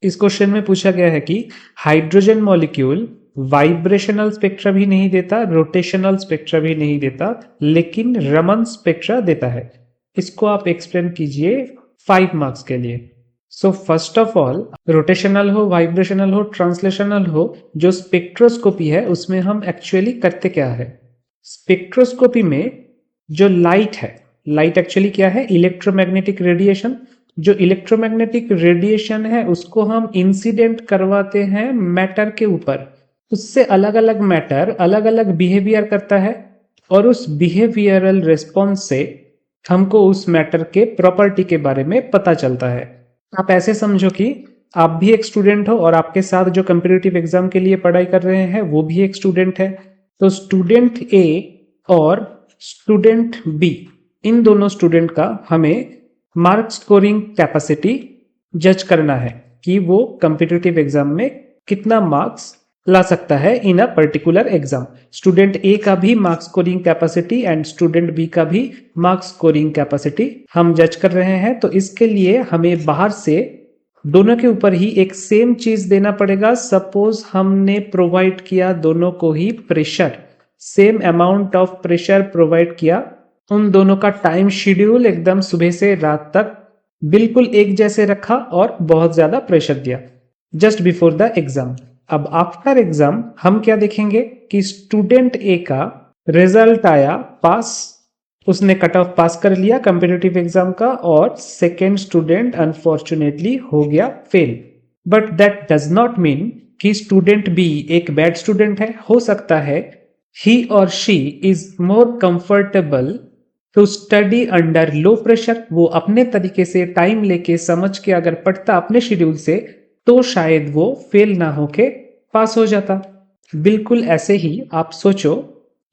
इस क्वेश्चन में पूछा गया है कि हाइड्रोजन मॉलिक्यूल वाइब्रेशनल स्पेक्ट्रा भी नहीं देता, रोटेशनल स्पेक्ट्रा भी नहीं देता, लेकिन रमन स्पेक्ट्रा देता है। इसको आप एक्सप्लेन कीजिए 5 मार्क्स के लिए। So first of all, rotational हो, वाइब्रेशनल हो, ट्रांसलेशनल हो, जो स्पेक्ट्रोस्कोपी है उसमें हम एक्चुअली करते क्या है? स्पेक्ट्रोस्कोपी में जो लाइट है, लाइट एक्चुअली क्या है? Electromagnetic radiation. जो इलेक्ट्रोमैग्नेटिक रेडिएशन है उसको हम इंसिडेंट करवाते हैं मैटर के ऊपर। उससे अलग अलग मैटर अलग अलग बिहेवियर करता है और उस बिहेवियरल रिस्पॉन्स से हमको उस मैटर के प्रॉपर्टी के बारे में पता चलता है। आप ऐसे समझो कि आप भी एक स्टूडेंट हो और आपके साथ जो कंपटीटिव एग्जाम के लिए पढ़ाई कर रहे हैं वो भी एक स्टूडेंट है। तो स्टूडेंट ए और स्टूडेंट बी, इन दोनों स्टूडेंट का हमें मार्क स्कोरिंग कैपेसिटी जज करना है कि वो कंपटीटिव एग्जाम में कितना मार्क्स ला सकता है in a particular exam. Student A का भी marks scoring capacity and student B का भी मार्क्स स्कोरिंग कैपेसिटी हम जज कर रहे हैं। तो इसके लिए हमें बाहर से दोनों के ऊपर ही एक सेम चीज देना पड़ेगा। सपोज हमने प्रोवाइड किया दोनों को ही pressure, same amount of pressure provide किया, उन दोनों का टाइम शेड्यूल एकदम सुबह से रात तक बिल्कुल एक जैसे रखा और बहुत ज्यादा प्रेशर दिया जस्ट बिफोर द एग्जाम। अब आफ्टर एग्जाम हम क्या देखेंगे कि स्टूडेंट ए का रिजल्ट आया पास, उसने कट ऑफ पास कर लिया कॉम्पिटिटिव एग्जाम का, और सेकेंड स्टूडेंट अनफॉर्चुनेटली हो गया fail. But that does not mean कि स्टूडेंट बी एक बैड स्टूडेंट है। हो सकता है ही और she is more comfortable to study under low pressure. वो अपने तरीके से टाइम लेके समझ के अगर पढ़ता अपने शेड्यूल से तो शायद वो फेल ना होके पास हो जाता। बिल्कुल ऐसे ही आप सोचो,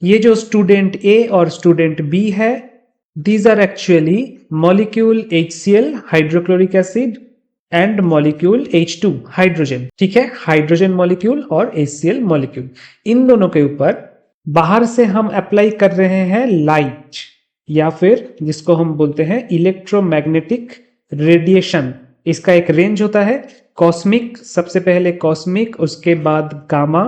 ये जो स्टूडेंट ए और स्टूडेंट बी है, these are actually molecule HCl hydrochloric acid and molecule H2 hydrogen. ठीक है, हाइड्रोजन मॉलिक्यूल और HCl मॉलिक्यूल, इन दोनों के ऊपर बाहर से हम अप्लाई कर रहे हैं लाइट, या फिर जिसको हम बोलते हैं इलेक्ट्रोमैग्नेटिक रेडिएशन। इसका एक रेंज होता है, कॉस्मिक, सबसे पहले कॉस्मिक, उसके बाद gamma,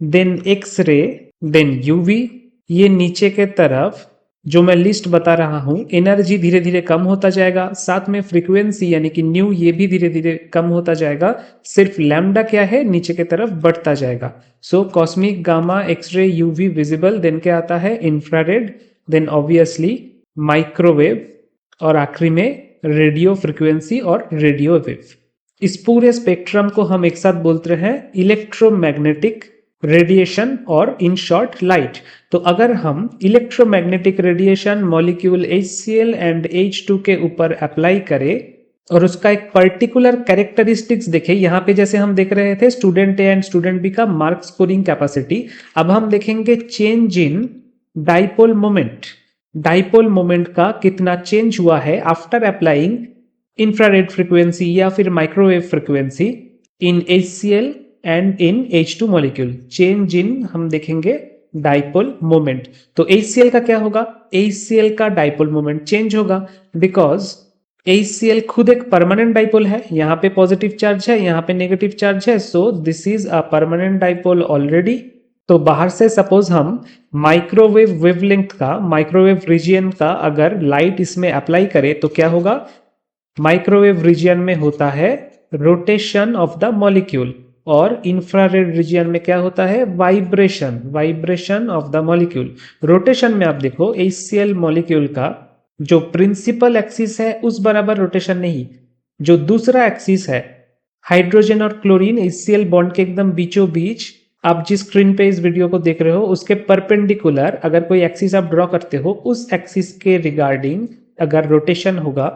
then X ray, then UV. ये नीचे के तरफ जो मैं लिस्ट बता रहा हूं, एनर्जी धीरे धीरे कम होता जाएगा, साथ में फ्रीक्वेंसी यानी कि न्यू ये भी धीरे धीरे कम होता जाएगा। सिर्फ लैम्डा क्या है, नीचे के तरफ बढ़ता जाएगा। So cosmic, gamma, x-ray, UV, visible, then क्या आता है इंफ्रारेड, देन ऑब्वियसली माइक्रोवेव, और आखिरी में रेडियो फ्रीक्वेंसी और रेडियो वेव। इस पूरे स्पेक्ट्रम को हम एक साथ बोलते हैं इलेक्ट्रोमैग्नेटिक रेडिएशन और इन शॉर्ट लाइट। तो अगर हम electromagnetic radiation molecule HCl and H2 के ऊपर अप्लाई करें और उसका एक पर्टिकुलर कैरेक्टरिस्टिक्स देखें, यहां पे जैसे हम देख रहे थे student A and student B का मार्क स्कोरिंग कैपेसिटी, अब हम देखेंगे change in dipole moment. Dipole moment का कितना चेंज हुआ है आफ्टर अप्लाइंग इंफ्रारेड फ्रीक्वेंसी या फिर microwave frequency in HCl and in H2 molecule. Change in हम देखेंगे डाइपोल मोमेंट। तो HCl का क्या होगा, HCl का डाइपोल मोमेंट चेंज होगा, बिकॉज HCl खुद एक परमानेंट डाइपोल है। यहाँ पे पॉजिटिव चार्ज है, यहाँ पे नेगेटिव चार्ज है, सो this is a permanent dipole already. तो बाहर से सपोज हम माइक्रोवेव वेवलेंथ का, माइक्रोवेव रीजियन का अगर लाइट इसमें अप्लाई करें तो क्या होगा, माइक्रोवेव रीजियन में होता है रोटेशन ऑफ द मॉलिक्यूल, और इंफ्रारेड रीजियन में क्या होता है, vibration, vibration of the molecule. Rotation में आप देखो HCl मॉलिक्यूल का जो प्रिंसिपल एक्सिस है उस बराबर रोटेशन नहीं, जो दूसरा एक्सिस है हाइड्रोजन और क्लोरीन HCl बॉन्ड के एकदम बीचों बीच, आप जिस स्क्रीन पे इस वीडियो को देख रहे हो उसके परपेंडिकुलर अगर कोई एक्सिस आप ड्रॉ करते हो, उस एक्सिस के रिगार्डिंग अगर रोटेशन होगा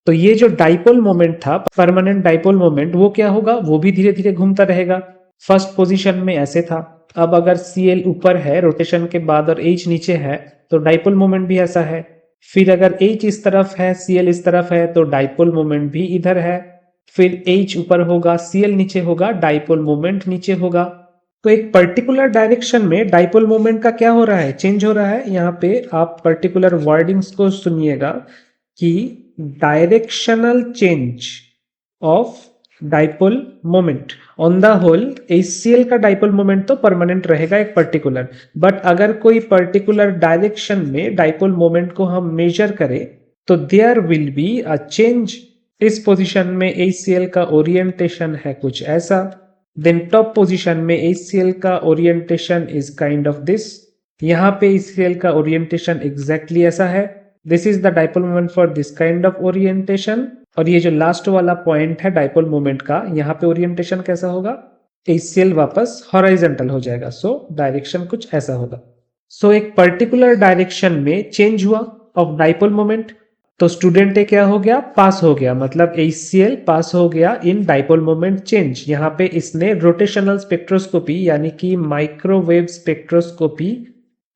तो ये जो डाइपोल मोमेंट था, परमानेंट डाइपोल मोमेंट, वो क्या होगा, वो भी धीरे धीरे घूमता रहेगा। फर्स्ट पोजीशन में ऐसे था, अब अगर Cl ऊपर है रोटेशन के बाद और H नीचे है तो डाइपोल मोमेंट भी ऐसा है। फिर अगर H इस तरफ है, Cl इस तरफ है, तो डाइपोल मोमेंट भी इधर है। फिर H ऊपर होगा, Cl नीचे होगा, डाइपोल मोमेंट नीचे होगा। तो एक पर्टिकुलर डायरेक्शन में डाइपोल मोमेंट का क्या हो रहा है, चेंज हो रहा है। यहाँ पे आप पर्टिकुलर वर्डिंग्स को सुनिएगा कि directional change of dipole moment. On the whole HCl का डाइपोल मोमेंट तो परमानेंट रहेगा एक पर्टिकुलर, बट अगर कोई पर्टिकुलर डायरेक्शन में डाइपोल मोमेंट को हम मेजर करें तो there will be a change. इस पोजीशन में HCl का ओरिएंटेशन है कुछ ऐसा, देन टॉप पोजीशन में HCl का orientation is kind of this. यहाँ पे HCl का ओरिएंटेशन एग्जैक्टली ऐसा है। This is the dipole moment for this kind of orientation. और ये जो लास्ट वाला पॉइंट है डाइपोल मोमेंट का, यहाँ पे ओरिएंटेशन कैसा होगा, HCl वापस हॉरिजॉन्टल हो जाएगा, सो डायरेक्शन कुछ ऐसा होगा। सो एक पर्टिकुलर डायरेक्शन में चेंज हुआ ऑफ डाइपोल मोमेंट, तो स्टूडेंट ए क्या हो गया, पास हो गया, मतलब HCl पास हो गया इन डाइपोल मोमेंट चेंज। यहाँ पे इसने रोटेशनल स्पेक्ट्रोस्कोपी यानी कि माइक्रोवेव स्पेक्ट्रोस्कोपी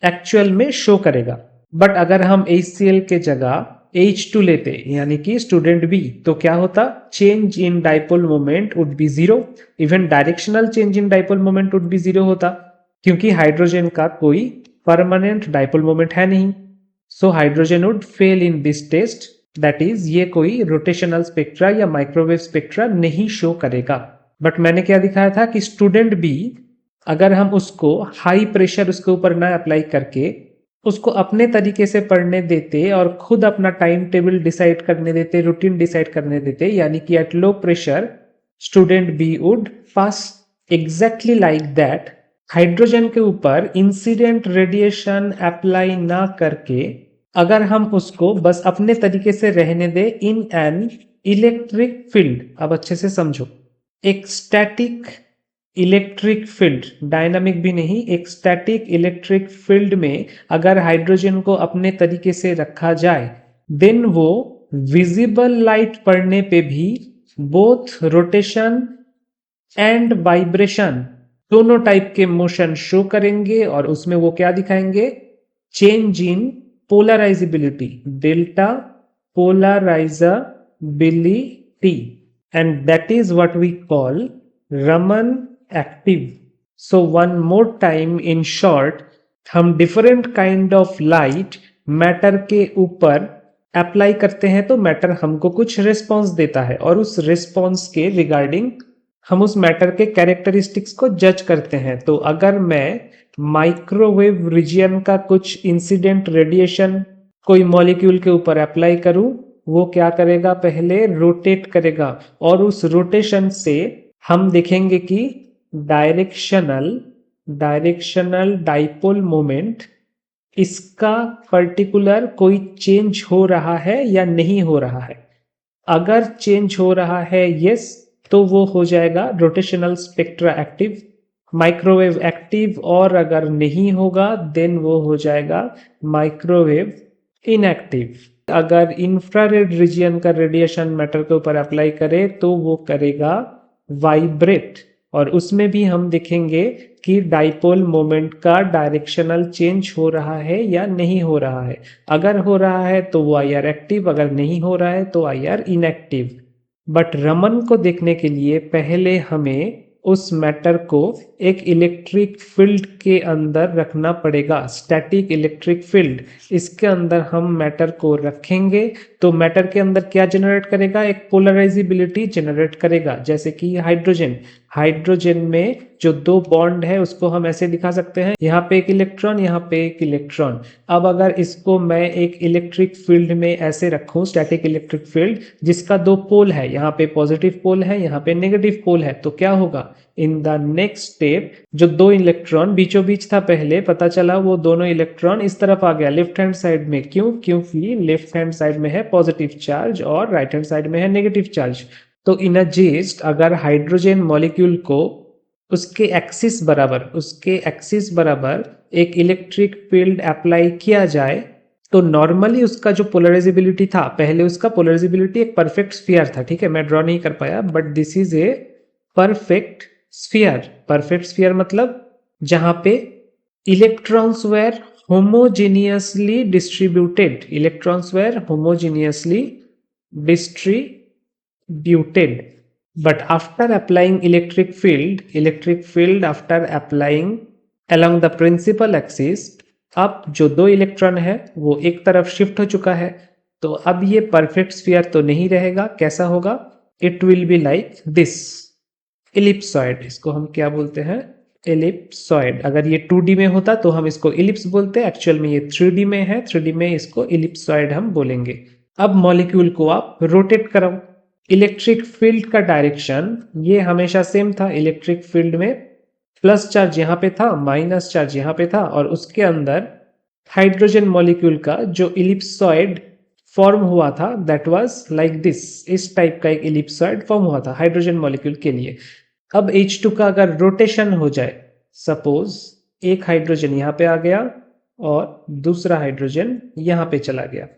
एक्चुअल में शो करेगा। बट अगर हम HCl के जगह H2 लेते यानी कि स्टूडेंट बी, तो क्या होता, change in dipole moment would be zero, even directional change in dipole moment would be zero होता, क्योंकि हाइड्रोजन का कोई परमानेंट डाइपोल मोमेंट है नहीं। So hydrogen would fail in this test, that is ये कोई रोटेशनल स्पेक्ट्रा या microwave spectra नहीं शो करेगा। बट मैंने क्या दिखाया था कि स्टूडेंट बी, अगर हम उसको हाई प्रेशर उसके ऊपर ना अप्लाई करके उसको अपने तरीके से पढ़ने देते और खुद अपना टाइम टेबल डिसाइड करने देते, रूटीन डिसाइड करने देते, यानी कि at low pressure student B would pass. Exactly like that hydrogen के ऊपर इंसिडेंट रेडिएशन अप्लाई ना करके अगर हम उसको बस अपने तरीके से रहने दे इन एन इलेक्ट्रिक फील्ड, अब अच्छे से समझो, एक स्टैटिक इलेक्ट्रिक फील्ड, डायनामिक भी नहीं, एक स्टैटिक इलेक्ट्रिक फील्ड में अगर हाइड्रोजन को अपने तरीके से रखा जाए, देन वो विजिबल लाइट पड़ने पे भी बोथ रोटेशन एंड वाइब्रेशन दोनों टाइप के मोशन शो करेंगे, और उसमें वो क्या दिखाएंगे, change in polarizability, delta polarizability, and that is what we call Raman active. So one more time, in short, हम different kind of light matter के ऊपर अप्लाई करते हैं तो मैटर हमको कुछ रिस्पॉन्स देता है, और उस रिस्पॉन्स के रिगार्डिंग हम उस मैटर के कैरेक्टरिस्टिक्स को जज करते हैं। तो अगर मैं माइक्रोवेव रीजियन का कुछ इंसिडेंट रेडिएशन कोई मॉलिक्यूल के ऊपर अप्लाई करूं, वो क्या करेगा, पहले रोटेट करेगा, और उस रोटेशन से हम देखेंगे कि डायरेक्शनल डाइपोल मोमेंट, इसका पर्टिकुलर कोई चेंज हो रहा है या नहीं हो रहा है। अगर चेंज हो रहा है यस, तो वो हो जाएगा rotational spectra active, microwave active, और अगर नहीं होगा देन वो हो जाएगा माइक्रोवेव इनएक्टिव। अगर इंफ्रारेड रीजियन का रेडिएशन मैटर के ऊपर अप्लाई करे तो वो करेगा वाइब्रेट, और उसमें भी हम देखेंगे कि डाइपोल मोमेंट का डायरेक्शनल चेंज हो रहा है या नहीं हो रहा है। अगर हो रहा है तो वो IR एक्टिव, अगर नहीं हो रहा है तो IR इनएक्टिव। बट रमन को देखने के लिए पहले हमें उस मैटर को एक इलेक्ट्रिक फील्ड के अंदर रखना पड़ेगा, स्टैटिक इलेक्ट्रिक फील्ड। इसके अंदर हम मैटर को रखेंगे तो मैटर के अंदर क्या जनरेट करेगा, एक पोलराइजेबिलिटी जनरेट करेगा। जैसे कि हाइड्रोजन में जो दो बॉन्ड है उसको हम ऐसे दिखा सकते हैं, यहाँ पे एक इलेक्ट्रॉन, यहाँ पे एक इलेक्ट्रॉन। अब अगर इसको मैं एक इलेक्ट्रिक फील्ड में ऐसे रखूं, स्टैटिक इलेक्ट्रिक फील्ड जिसका दो पोल है, यहाँ पे पॉजिटिव पोल है, यहाँ पे नेगेटिव पोल है, तो क्या होगा, इन द नेक्स्ट स्टेप जो दो इलेक्ट्रॉन बीचों बीच था पहले, पता चला वो दोनों इलेक्ट्रॉन इस तरफ आ गया लेफ्ट हैंड साइड में। क्यों, क्योंकि लेफ्ट हैंड साइड में है पॉजिटिव चार्ज और राइट हैंड साइड में है नेगेटिव चार्ज। तो इन अ जेस्ट अगर हाइड्रोजन मॉलिक्यूल को उसके एक्सिस बराबर एक इलेक्ट्रिक फील्ड अप्लाई किया जाए तो नॉर्मली उसका जो पोलराइजेबिलिटी था, पहले उसका पोलराइजेबिलिटी एक परफेक्ट स्फीयर था, ठीक है, मैं ड्रॉ नहीं कर पाया, but this is a perfect sphere. Perfect sphere मतलब जहां पे electrons were homogeneously distributed, but after applying electric field after applying along the principal axis, अब जो दो इलेक्ट्रॉन है वो एक तरफ शिफ्ट हो चुका है, तो अब ये परफेक्ट स्फीयर तो नहीं रहेगा। कैसा होगा, it will be like this, ellipsoid. इसको हम क्या बोलते हैं? इलिप्सॉइड। अगर ये 2D में होता तो हम इसको इलिप्स बोलते, एक्चुअल में ये 3D में है, 3D में इसको इलिप्सॉइड हम बोलेंगे। अब मॉलिक्यूल को आप रोटेट कराओ। इलेक्ट्रिक फील्ड का डायरेक्शन ये हमेशा सेम था। इलेक्ट्रिक फील्ड में प्लस चार्ज यहाँ पे था, माइनस चार्ज यहाँ पे था, और उसके अंदर हाइड्रोजन मॉलिक्यूल का जो इलिप्सॉइड फॉर्म हुआ था दैट वाज लाइक दिस। इस टाइप का एक इलिप्सॉइड फॉर्म हुआ था हाइड्रोजन मॉलिक्यूल के लिए। अब H2 का अगर रोटेशन हो जाए, सपोज एक हाइड्रोजन यहाँ पे आ गया और दूसरा हाइड्रोजन यहाँ पे चला गया।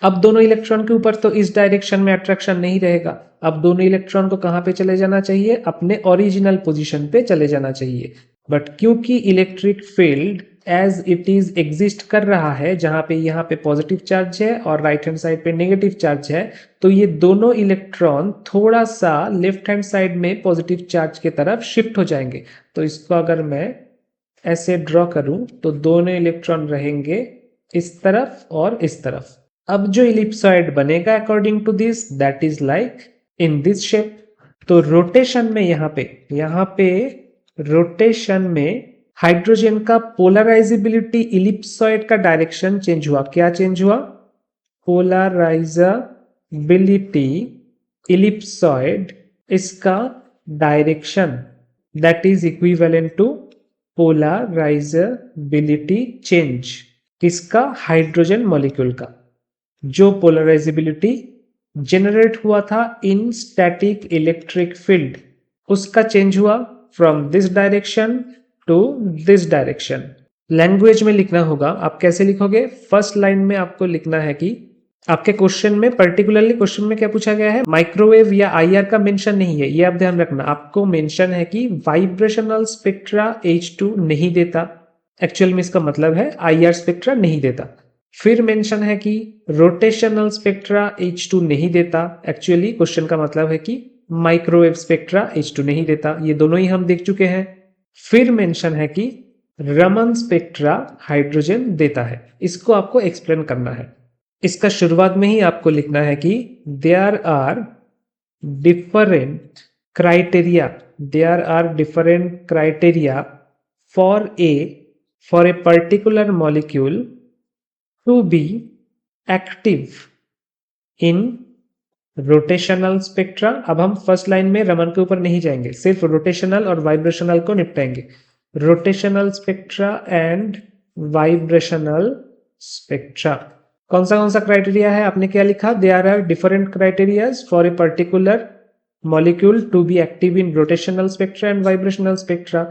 अब दोनों इलेक्ट्रॉन के ऊपर तो इस डायरेक्शन में अट्रैक्शन नहीं रहेगा। अब दोनों इलेक्ट्रॉन को कहाँ पे चले जाना चाहिए? अपने ओरिजिनल पोजीशन पे चले जाना चाहिए। बट क्योंकि electric field as it is exist कर रहा है, जहां पे यहाँ पे पॉजिटिव चार्ज है और राइट हैंड साइड पे नेगेटिव चार्ज है, तो ये दोनों इलेक्ट्रॉन थोड़ा सा लेफ्ट हैंड साइड में पॉजिटिव चार्ज की तरफ शिफ्ट हो जाएंगे। तो इसको अगर मैं ऐसे ड्रॉ करूं तो दोनों इलेक्ट्रॉन रहेंगे इस तरफ और इस तरफ। अब जो इलिप्सॉइड बनेगा according to this, that is like in this shape. तो रोटेशन में यहाँ पे रोटेशन में हाइड्रोजन का पोलराइजेबिलिटी इलिप्सॉइड का डायरेक्शन चेंज हुआ। क्या चेंज हुआ? पोलराइजेबिलिटी इलिप्सॉइड, इसका direction that is equivalent to polarizability change. किसका? हाइड्रोजन मॉलिक्यूल का। जो पोलराइजेबिलिटी जनरेट हुआ था इन स्टैटिक इलेक्ट्रिक फील्ड, उसका चेंज हुआ from this direction to this direction. Language में लिखना होगा। आप कैसे लिखोगे? फर्स्ट लाइन में आपको लिखना है कि आपके क्वेश्चन में, पर्टिकुलरली क्वेश्चन में क्या पूछा गया है? माइक्रोवेव या आईआर का मेंशन नहीं है, ये आप ध्यान रखना। आपको मेंशन है कि वाइब्रेशनल स्पेक्ट्रा H2 नहीं देता। एक्चुअल में इसका मतलब है आईआर स्पेक्ट्रा नहीं देता। फिर मेंशन है कि रोटेशनल स्पेक्ट्रा H2 नहीं देता। एक्चुअली क्वेश्चन का मतलब है कि माइक्रोवेव स्पेक्ट्रा H2 नहीं देता। ये दोनों ही हम देख चुके हैं। फिर मेंशन है कि रमन स्पेक्ट्रा हाइड्रोजन देता है। इसको आपको एक्सप्लेन करना है। इसका शुरुआत में ही आपको लिखना है कि there are different criteria for a particular molecule to be active in rotational spectra. अब हम फर्स्ट लाइन में रमन के ऊपर नहीं जाएंगे, सिर्फ रोटेशनल और वाइब्रेशनल को निपटाएंगे। Rotational spectra and vibrational spectra. कौन सा क्राइटेरिया है? आपने क्या लिखा? There are different criterias for a particular molecule to be active in rotational spectra and vibrational spectra.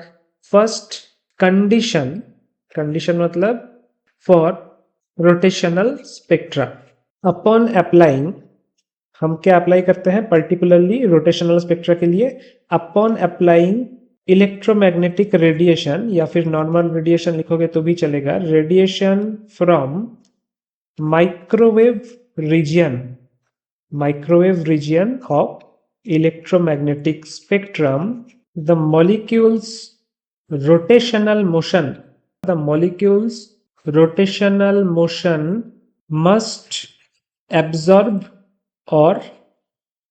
First condition मतलब for rotational spectra, upon applying, हम क्या अप्लाई करते हैं पर्टिकुलरली रोटेशनल स्पेक्ट्रा के लिए? अपॉन अप्लाइंग इलेक्ट्रोमैग्नेटिक रेडिएशन, या फिर normal radiation लिखोगे तो भी चलेगा, radiation from microwave region of electromagnetic spectrum, the molecules rotational motion must absorb और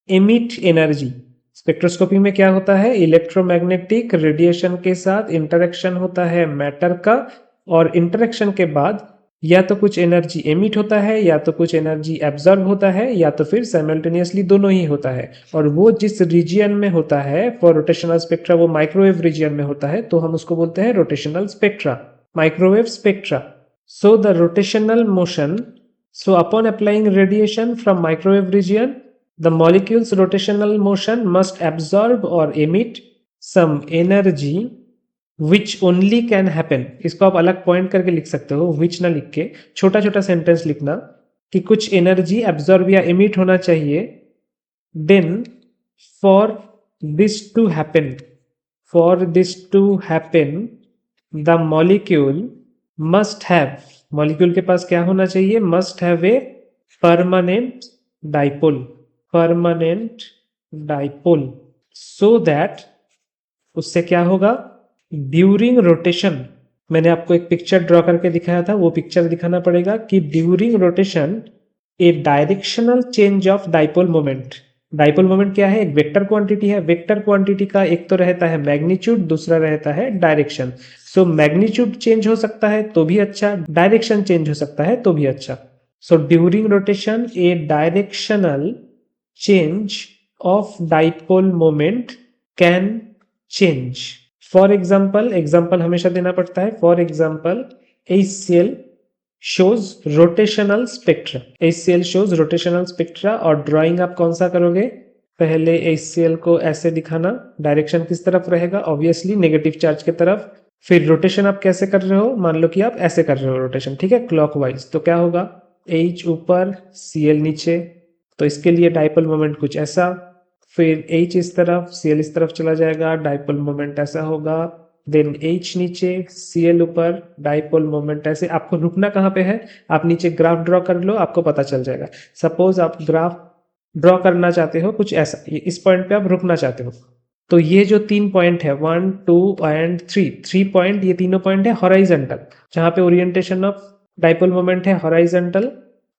एमिट एनर्जी। स्पेक्ट्रोस्कोपी में क्या होता है? इलेक्ट्रोमैग्नेटिक रेडिएशन के साथ इंटरेक्शन होता है मैटर का, और इंटरेक्शन के बाद या तो कुछ एनर्जी एमिट होता है या तो कुछ एनर्जी एब्जॉर्ब होता है, या तो फिर साइमल्टेनियसली दोनों ही होता है। और वो जिस रीजियन में होता है फॉर रोटेशनल स्पेक्ट्रा, वो माइक्रोवेव रीजियन में होता है, तो हम उसको बोलते हैं rotational spectra, microwave spectra. So the rotational motion, so upon applying radiation from microwave region, the molecule's rotational motion must absorb or emit some energy which only can happen। इसको आप अलग पॉइंट करके लिख सकते हो, which ना लिख के छोटा छोटा सेंटेंस लिखना कि कुछ एनर्जी एब्जॉर्ब या एमिट होना चाहिए। then for this to happen the molecule must have, molecule के पास क्या होना चाहिए? Must have a permanent dipole, so that, उससे क्या होगा? ड्यूरिंग रोटेशन, मैंने आपको एक पिक्चर ड्रॉ करके दिखाया था, वो पिक्चर दिखाना पड़ेगा कि during rotation A directional change of dipole moment, dipole moment क्या है? एक वेक्टर क्वांटिटी है। वेक्टर क्वांटिटी का एक तो रहता है मैग्नीट्यूड, दूसरा रहता है डायरेक्शन। सो मैग्नीट्यूड चेंज हो सकता है तो भी अच्छा, डायरेक्शन चेंज हो सकता है तो भी अच्छा। So during rotation A directional change of dipole moment can change. For example, example हमेशा देना पड़ता है। For example HCl shows rotational spectra। HCl shows rotational spectra और ड्राइंग आप कौन सा करोगे? पहले HCl को ऐसे दिखाना, डायरेक्शन किस तरफ रहेगा? ऑब्वियसली नेगेटिव चार्ज की तरफ। फिर रोटेशन आप कैसे कर रहे हो? मान लो कि आप ऐसे कर रहे हो रोटेशन, ठीक है, क्लॉकवाइज। तो क्या होगा? H ऊपर, Cl नीचे। तो इसके लिए डाइपोल मोमेंट कुछ ऐसा। फिर H इस तरफ, Cl इस तरफ चला जाएगा, डाइपोल मोमेंट ऐसा होगा। देन H नीचे, Cl ऊपर, डाइपोल मोमेंट ऐसे। आपको रुकना कहाँ पे है? आप नीचे ग्राफ ड्रॉ कर लो, आपको पता चल जाएगा। सपोज आप ग्राफ ड्रॉ करना चाहते हो कुछ ऐसा, इस पॉइंट पे आप रुकना चाहते हो। तो ये जो 3 पॉइंट है, 1 2 एंड 3 पॉइंट, ये तीनों पॉइंट है हॉराइजेंटल, जहां पे ओरिएंटेशन ऑफ डाइपोल मोमेंट है हॉराइजेंटल।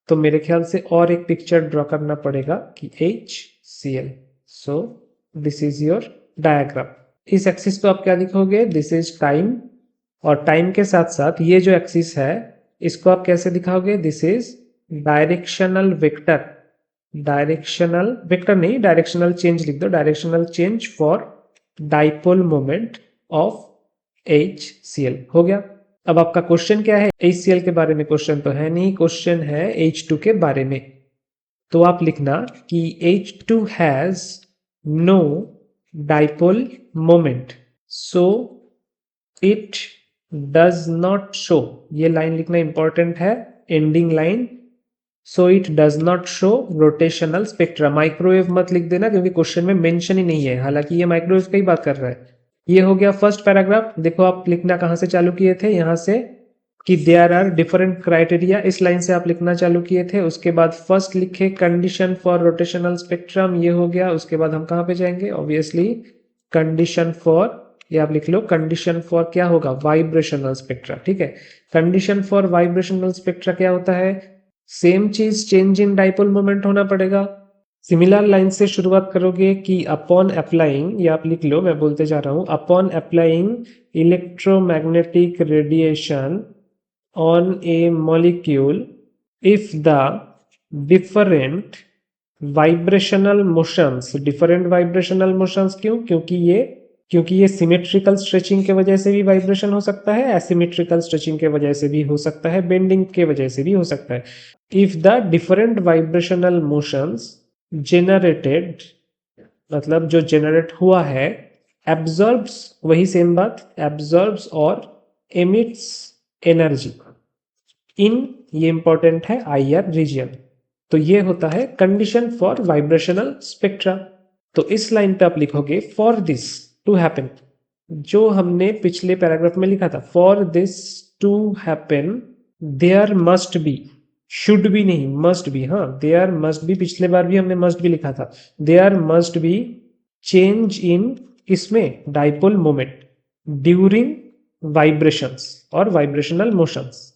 तो मेरे ख्याल से और एक पिक्चर ड्रॉ करना पड़ेगा कि HCl। So this is your diagram. इस एक्सिस पे आप क्या दिखोगे? This is time. और टाइम के साथ साथ ये जो एक्सिस है, इसको आप कैसे दिखाओगे? This is directional vector. Directional vector नहीं, डायरेक्शनल चेंज लिख दो। Directional change for dipole moment of HCl। हो गया। अब आपका क्वेश्चन क्या है? HCl के बारे में क्वेश्चन तो है नहीं, क्वेश्चन है H2 के बारे में। तो आप लिखना कि H2 has no dipole moment, so it does not show. ये लाइन लिखना इंपॉर्टेंट है, ending line. So it does not show rotational spectra. Microwave मत लिख देना क्योंकि क्वेश्चन में मेंशन ही नहीं है, हालांकि ये माइक्रोवेव की बात कर रहा है। ये हो गया फर्स्ट पैराग्राफ। देखो आप लिखना कहां से चालू किए थे? यहां से, कि देयर आर डिफरेंट क्राइटेरिया, इस लाइन से आप लिखना चालू किए थे। उसके बाद फर्स्ट लिखे कंडीशन फॉर रोटेशनल स्पेक्ट्रम, ये हो गया। उसके बाद हम कहां पे जाएंगे? ऑब्वियसली कंडीशन फॉर, ये आप लिख लो, कंडीशन फॉर क्या होगा? वाइब्रेशनल स्पेक्ट्रा, ठीक है। कंडीशन फॉर वाइब्रेशनल स्पेक्ट्रा क्या होता है? सेम चीज, चेंज इन डाइपोल मोमेंट होना पड़ेगा। सिमिलर लाइन से शुरुआत करोगे कि अपॉन अप्लाइंग, ये आप लिख लो, मैं बोलते जा रहा हूं, upon applying electromagnetic radiation on a molecule if the different vibrational motions, different vibrational motions क्यों? क्योंकि ये सिमेट्रिकल स्ट्रेचिंग के वजह से भी वाइब्रेशन हो सकता है, एसिमेट्रिकल स्ट्रेचिंग के वजह से भी हो सकता है, बेंडिंग के वजह से भी हो सकता है। If the different vibrational motions generated, मतलब जो जेनरेट हुआ है, एब्जॉर्ब्स, वही सेम बात, एब्जॉर्ब्स और एमिट्स एनर्जी इन, ये इंपॉर्टेंट है, IR रीजन। तो ये होता है कंडीशन फॉर वाइब्रेशनल स्पेक्ट्रा। तो इस लाइन पे आप लिखोगे फॉर दिस टू हैपन, जो हमने पिछले पैराग्राफ में लिखा था, for this to happen there must be, should be नहीं, मस्ट बी। हाँ, देयर मस्ट बी, पिछले बार भी हमने मस्ट बी लिखा था। There must be change in, इसमें डाइपोल मोमेंट ड्यूरिंग वाइब्रेशंस और vibrational motions.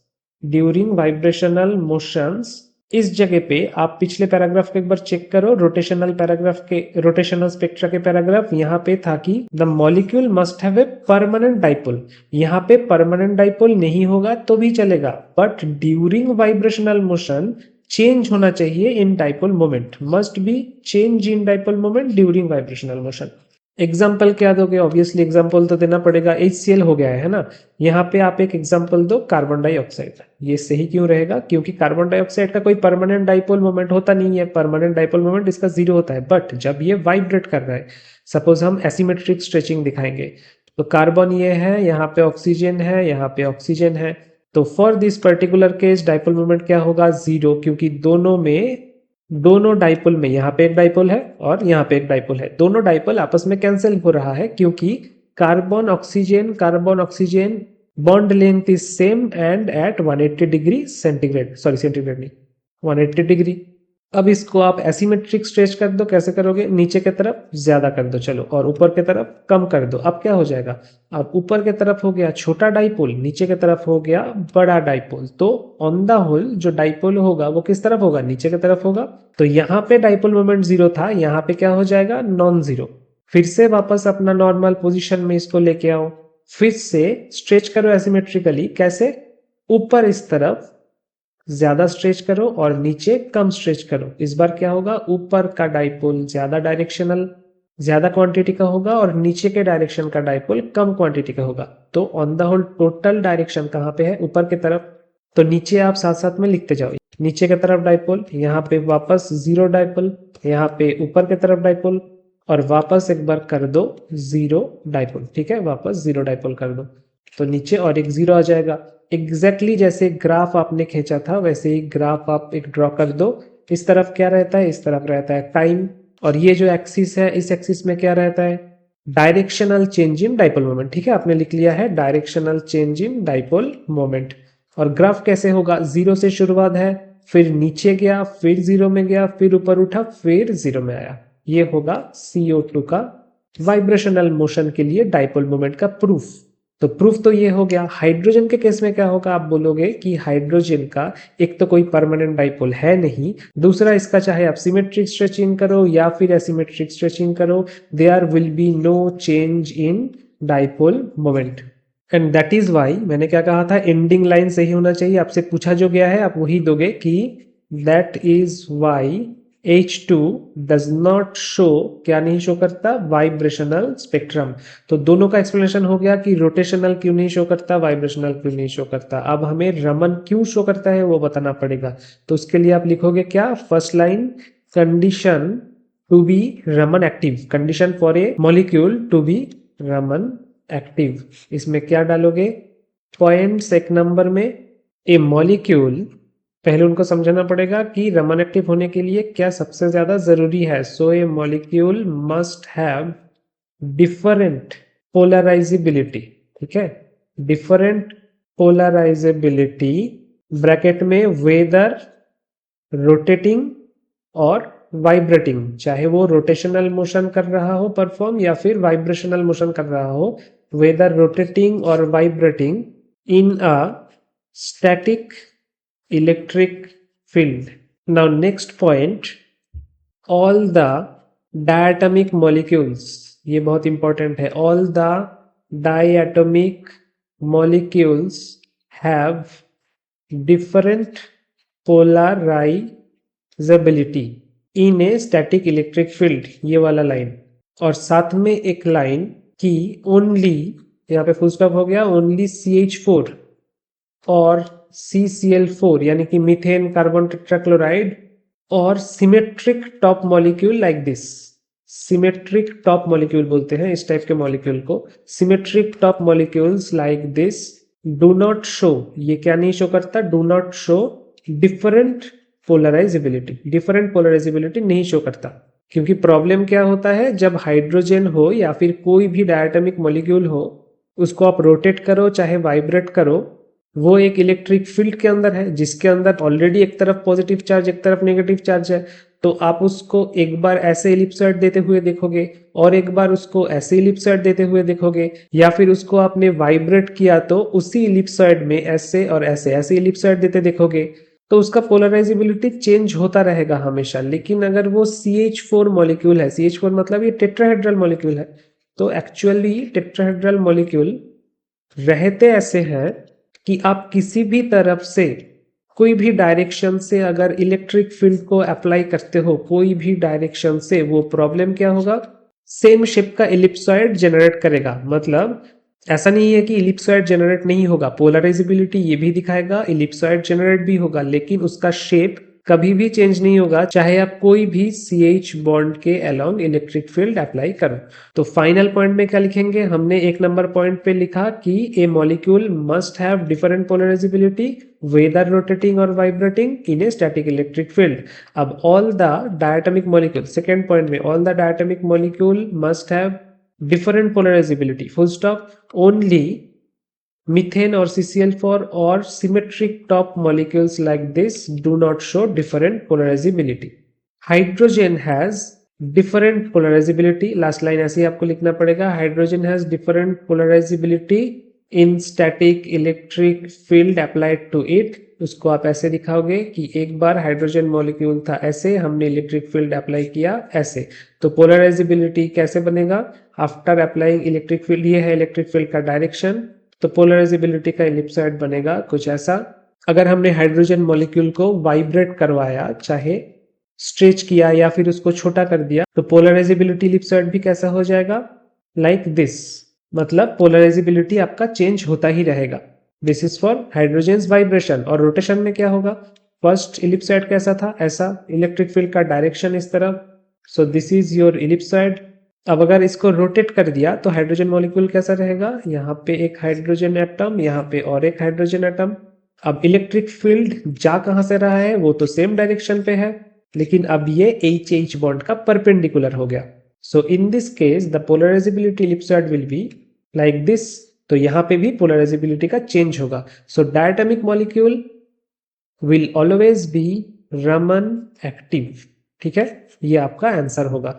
During vibrational motions, इस जगह पे आप पिछले पैराग्राफ को एक बार चेक करो, रोटेशनल पैराग्राफ के, रोटेशनल स्पेक्ट्रा के पैराग्राफ। यहाँ पे था कि the molecule must have a permanent dipole. यहाँ पे परमानेंट डाइपोल नहीं होगा तो भी चलेगा, but during vibrational motion change होना चाहिए in dipole moment, must be change in dipole moment during vibrational motion. Example क्या दोगे? ऑब्वियसली एग्जाम्पल तो देना पड़ेगा। HCl हो गया है ना, यहाँ पे आप एक एग्जाम्पल दो, कार्बन डाइऑक्साइड। ये सही क्यों रहेगा? क्योंकि कार्बन डाइऑक्साइड का कोई परमानेंट डाइपोल मोमेंट होता नहीं है, परमानेंट डाइपोल मोमेंट इसका 0 होता है। बट जब ये वाइब्रेट कर रहा है, सपोज हम एसिमेट्रिक स्ट्रेचिंग दिखाएंगे, तो कार्बन ये है, यहाँ पे ऑक्सीजन है, यहाँ पे ऑक्सीजन है। तो for this particular case dipole moment क्या होगा? 0, क्योंकि दोनों डाइपोल में, यहाँ पे एक डाइपोल है और यहाँ पे एक डाइपोल है, दोनों डाइपोल आपस में कैंसिल हो रहा है, क्योंकि carbon oxygen bond length is same and at 180 degree centigrade, sorry centigrade नहीं, 180 डिग्री। अब इसको आप एसिमेट्रिक स्ट्रेच कर दो, कैसे करोगे, नीचे की तरफ ज्यादा कर दो चलो, और ऊपर की तरफ कम कर दो। अब क्या हो जाएगा, अब ऊपर की तरफ हो गया छोटा डाइपोल, नीचे की तरफ हो गया बड़ा डाइपोल। तो ऑन द होल जो डाइपोल होगा वो किस तरफ होगा, नीचे की तरफ होगा। तो यहाँ पे डाइपोल मोमेंट जीरो था, यहाँ पे क्या हो जाएगा, नॉन जीरो। फिर से वापस अपना नॉर्मल पोजिशन में इसको लेके आओ, फिर से स्ट्रेच करो एसिमेट्रिकली। कैसे, ऊपर इस तरफ ज्यादा स्ट्रेच करो और नीचे कम स्ट्रेच करो। इस बार क्या होगा, ऊपर का डाइपोल ज्यादा डायरेक्शनल, ज्यादा क्वांटिटी का होगा, और नीचे के डायरेक्शन का डाइपोल कम क्वांटिटी का होगा। तो on the whole total direction कहाँ पे है, ऊपर की तरफ। तो नीचे आप साथ साथ में लिखते जाओ, नीचे की तरफ डाइपोल, यहाँ पे वापस जीरो डाइपोल, यहाँ पे ऊपर की तरफ डाइपोल, और वापस एक बार कर दो जीरो डाइपोल। ठीक है, वापस जीरो डाइपोल कर दो, तो नीचे और एक जीरो आ जाएगा। एग्जैक्टली जैसे ग्राफ आपने खींचा था वैसे ही ग्राफ आप एक ड्रॉ कर दो। इस तरफ क्या रहता है, इस तरफ रहता है टाइम, और ये जो एक्सिस है इस एक्सिस में क्या रहता है, directional change in dipole moment. ठीक है, आपने लिख लिया है directional change in dipole moment. और ग्राफ कैसे होगा, जीरो से शुरुआत है, फिर नीचे गया, फिर जीरो में गया, फिर ऊपर उठा, फिर जीरो में आया। ये होगा CO2 का वाइब्रेशनल मोशन के लिए डाइपोल मोमेंट का प्रूफ। तो प्रूफ तो ये हो गया। हाइड्रोजन के केस में क्या होगा, आप बोलोगे कि हाइड्रोजन का एक तो कोई परमानेंट डाइपोल है नहीं, दूसरा इसका चाहे आप सिमेट्रिक स्ट्रेचिंग करो या फिर एसिमेट्रिक स्ट्रेचिंग करो, there will be no change in dipole moment. And that is why मैंने क्या कहा था, एंडिंग लाइन सही होना चाहिए। आपसे पूछा जो गया है आप वही दोगे कि that is why H2 does not show, क्या नहीं शो करता, वाइब्रेशनल स्पेक्ट्रम। तो दोनों का एक्सप्लेनेशन हो गया कि रोटेशनल क्यों नहीं शो करता, वाइब्रेशनल क्यों नहीं शो करता। अब हमें रमन क्यों शो करता है वो बताना पड़ेगा। तो उसके लिए आप लिखोगे क्या, first line, condition to be Raman active, condition for a molecule to be Raman active. इसमें क्या डालोगे, पॉइंट्स एक नंबर में, ए मॉलिक्यूल, पहले उनको समझाना पड़ेगा कि रमन एक्टिव होने के लिए क्या सबसे ज्यादा जरूरी है। So a molecule must have different polarizability. ठीक है, डिफरेंट पोलराइजेबिलिटी, ब्रैकेट में वेदर रोटेटिंग और वाइब्रेटिंग, चाहे वो रोटेशनल मोशन कर रहा हो परफॉर्म या फिर वाइब्रेशनल मोशन कर रहा हो, वेदर रोटेटिंग और vibrating in a static electric field. Now next point, all the diatomic molecules, ये बहुत इंपॉर्टेंट है, all the diatomic molecules have different polarizability in a static electric field, ये वाला लाइन। और साथ में एक लाइन की ओनली, यहाँ पे फुल स्टॉप हो गया, ओनली CH4 और CCl4 यानी कि मीथेन कार्बन टेट्राक्लोराइड और symmetric top molecule like this, symmetric top molecule बोलते हैं इस टाइप के मॉलिक्यूल को, symmetric top molecules like this do not show, ये क्या नहीं शो करता, do not show different polarisability, different polarisability नहीं शो करता। क्योंकि प्रॉब्लम क्या होता है, जब हाइड्रोजन हो या फिर कोई भी डायटोमिक मॉलिक्यूल हो, उसको आप रोटेट करो चाहे वाइब्रेट करो, वो एक इलेक्ट्रिक फील्ड के अंदर है जिसके अंदर ऑलरेडी एक तरफ पॉजिटिव चार्ज एक तरफ नेगेटिव चार्ज है। तो आप उसको एक बार ऐसे इलिप्सॉइड देते हुए देखोगे और एक बार उसको ऐसे इलिप्सॉइड देते हुए देखोगे, या फिर उसको आपने वाइब्रेट किया तो उसी इलिप्सॉइड में ऐसे और ऐसे ऐसे इलिप्सॉइड देते देखोगे, तो उसका पोलराइजेबिलिटी चेंज होता रहेगा हमेशा। लेकिन अगर वो CH4 मॉलिक्यूल है, CH4 मतलब ये टेट्राहेड्रल मॉलिक्यूल है, तो एक्चुअली टेट्राहेड्रल मॉलिक्यूल रहते ऐसे हैं कि आप किसी भी तरफ से कोई भी डायरेक्शन से अगर इलेक्ट्रिक फील्ड को अप्लाई करते हो, कोई भी डायरेक्शन से, वो प्रॉब्लम क्या होगा, सेम शेप का इलिप्सॉइड जनरेट करेगा। मतलब ऐसा नहीं है कि इलिप्सॉइड जनरेट नहीं होगा, पोलराइजेबिलिटी ये भी दिखाएगा, इलिप्सॉइड जनरेट भी होगा, लेकिन उसका शेप कभी भी चेंज नहीं होगा चाहे आप कोई भी CH बॉन्ड के अलोंग इलेक्ट्रिक फील्ड अप्लाई करो। तो फाइनल पॉइंट में क्या लिखेंगे, हमने एक नंबर पॉइंट पे लिखा कि a molecule must have different polarizability whether rotating और vibrating in a static electric field. अब all the diatomic molecule, second point में, all the diatomic molecule must have different polarizability, full stop, only methane or CCl4 or symmetric top molecules like this do not show different polarizability. Hydrogen has different polarizability, last line ऐसे ही आपको लिखना पड़ेगा, hydrogen has different polarizability in static electric field applied to it. उसको आप ऐसे दिखाओगे कि एक बार हाइड्रोजन मॉलिक्यूल था ऐसे, हमने इलेक्ट्रिक फील्ड अप्लाई किया ऐसे, तो पोलराइजेबिलिटी कैसे बनेगा, आफ्टर अप्लाइंग इलेक्ट्रिक फील्ड, ये है इलेक्ट्रिक फील्ड का डायरेक्शन, तो पोलराइजेबिलिटी का इलिप्सॉइड बनेगा कुछ ऐसा। अगर हमने हाइड्रोजन मॉलिक्यूल को वाइब्रेट करवाया, चाहे स्ट्रेच किया या फिर उसको छोटा कर दिया, तो पोलराइजेबिलिटी इलिप्सॉइड भी कैसा हो जाएगा, लाइक दिस, मतलब पोलराइजेबिलिटी आपका चेंज होता ही रहेगा। This is for hydrogen vibration. और रोटेशन में क्या होगा, फर्स्ट इलिप्सॉइड कैसा था, ऐसा, इलेक्ट्रिक फील्ड का डायरेक्शन इस तरफ, सो दिस इज योर इलिप्सॉइड। अब अगर इसको रोटेट कर दिया तो हाइड्रोजन मॉलिक्यूल कैसा रहेगा, यहाँ पे एक हाइड्रोजन एटम, यहाँ पे और एक हाइड्रोजन एटम। अब इलेक्ट्रिक फील्ड जा कहां से रहा है, वो तो सेम डायरेक्शन पे है, लेकिन अब ये H बॉन्ड का परपेंडिकुलर हो गया। So in this case the polarizability ellipsoid will be like this, तो यहां पे भी पोलराइजेबिलिटी का चेंज होगा। So diatomic molecule will always be Raman active. ठीक है, ये आपका आंसर होगा।